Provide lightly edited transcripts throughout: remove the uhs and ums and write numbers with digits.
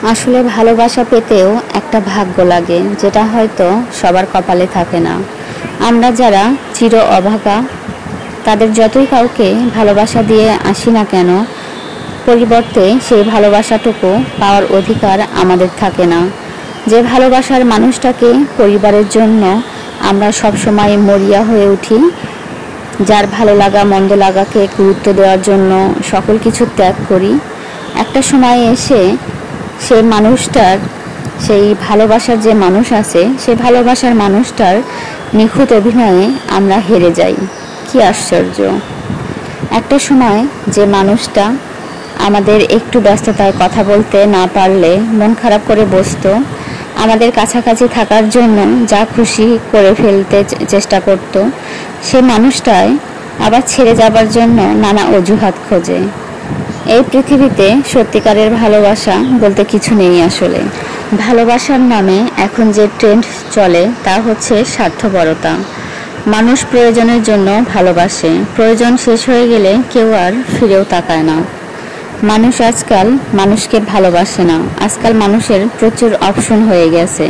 আসলে ভালোবাসা পেতেও একটা ভাগ্য লাগে, যেটা হয়তো সবার কপালে থাকে না। আমরা যারা চির অভাগা, তাদের যতই কাউকে ভালোবাসা দিয়ে আসি না কেন, পরিবর্তে সেই ভালোবাসাটুকু পাওয়ার অধিকার আমাদের থাকে না। যে ভালোবাসার মানুষটাকে পরিবারের জন্য আমরা সবসময় মরিয়া হয়ে উঠি, যার ভালো লাগা মন্দ লাগাকে গুরুত্ব দেওয়ার জন্য সকল কিছু ত্যাগ করি, একটা সময় এসে সেই মানুষটার, সেই ভালোবাসার যে মানুষ আছে, সেই ভালোবাসার মানুষটার নিখুঁত অভিনয়ে আমরা হেরে যাই। কি আশ্চর্য! একটা সময় যে মানুষটা আমাদের একটু ব্যস্ততায় কথা বলতে না পারলে মন খারাপ করে বসতো, আমাদের কাছাকাছি থাকার জন্য যা খুশি করে ফেলতে চেষ্টা করত, সে মানুষটাই আবার ছেড়ে যাবার জন্য নানা অজুহাত খোঁজে। এই পৃথিবীতে সত্যিকারের ভালোবাসা বলতে কিছু নেই আসলে। ভালোবাসার নামে এখন যে ট্রেন্ড চলে তা হচ্ছে স্বার্থপরতা। মানুষ প্রয়োজনের জন্য ভালোবাসে, প্রয়োজন শেষ হয়ে গেলে কেউ আর ফিরেও তাকায় না। মানুষ আজকাল মানুষকে ভালোবাসে না। আজকাল মানুষের প্রচুর অপশন হয়ে গেছে।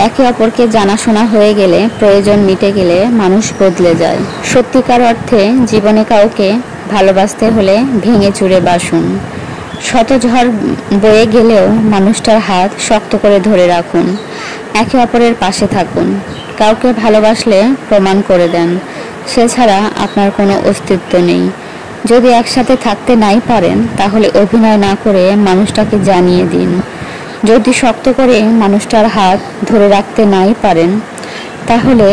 একে অপরকে জানাশোনা হয়ে গেলে, প্রয়োজন মিটে গেলে মানুষ বদলে যায়। সত্যিকার অর্থে জীবনে কাউকে ভালোবাসতে হলে ভেঙে চুরে বাসুন। শত ঝড় বয়ে গেলেও মানুষটার হাত শক্ত করে ধরে রাখুন। একে অপরের পাশে থাকুন। কাউকে ভালোবাসলে প্রমাণ করে দেন, সে ছাড়া আপনার কোনো অস্তিত্ব নেই। যদি একসাথে থাকতে নাই পারেন, তাহলে অভিনয় না করে মানুষটাকে জানিয়ে দিন। যদি শক্ত করে মানুষটার হাত ধরে রাখতে নাই পারেন, তাহলে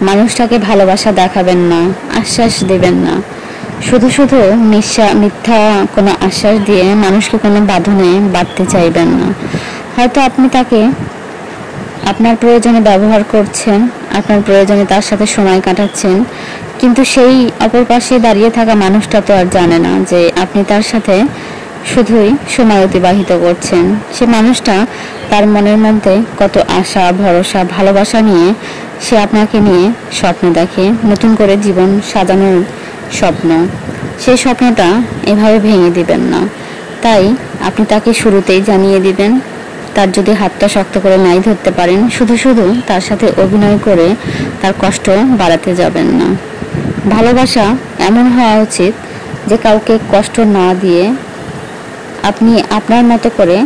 মানুষটাকে ভালোবাসা দেখাবেন না, আশ্বাস দেবেন না। শুধু শুধু মিথ্যা কোনো আশ্বাস দিয়ে মানুষকে কোনো বাঁধনে বাঁধতে চাইবেন না। হয়তো আপনি তাকে আপনার প্রয়োজনে ব্যবহার করছেন, আপনার প্রয়োজনে তার সাথে সময় কাটাচ্ছেন, কিন্তু সেই অপর পাশে দাঁড়িয়ে থাকা মানুষটা তো আর জানে না যে আপনি তার সাথে শুধুই সময় অতিবাহিত করছেন। সে মানুষটা তার মনের মধ্যে কত আশা, ভরসা, ভালোবাসা নিয়ে সে আপনাকে নিয়ে স্বপ্ন দেখে, নতুন করে জীবন সাজানোর স্বপ্ন। সেই স্বপ্নটা এভাবে ভেঙে দিবেন না। তাই আপনি তাকে শুরুতেই জানিয়ে দিবেন। তার যদি হাতটা শক্ত করে নাই ধরতে পারেন, শুধু শুধু তার সাথে অভিনয় করে তার কষ্ট বাড়াতে যাবেন না। ভালোবাসা এমন হওয়া উচিত যে কাউকে কষ্ট না দিয়ে আপনি আপনার মতো করে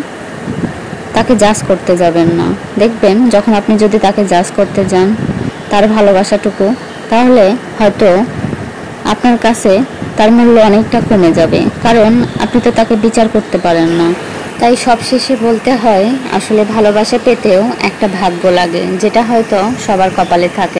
তাকে জাজ করতে যাবেন না। দেখবেন যখন আপনি যদি তাকে জাজ করতে যান তার ভালোবাসাটুকু, তাহলে হয়তো আপনার কাছে তার মূল্য অনেকটা কমে যাবে, কারণ আপনি তো তাকে বিচার করতে পারেন না। তাই সবশেষে বলতে হয়, আসলে ভালোবাসা পেতেও একটা ভাগ্য লাগে, যেটা হয়তো সবার কপালে থাকে।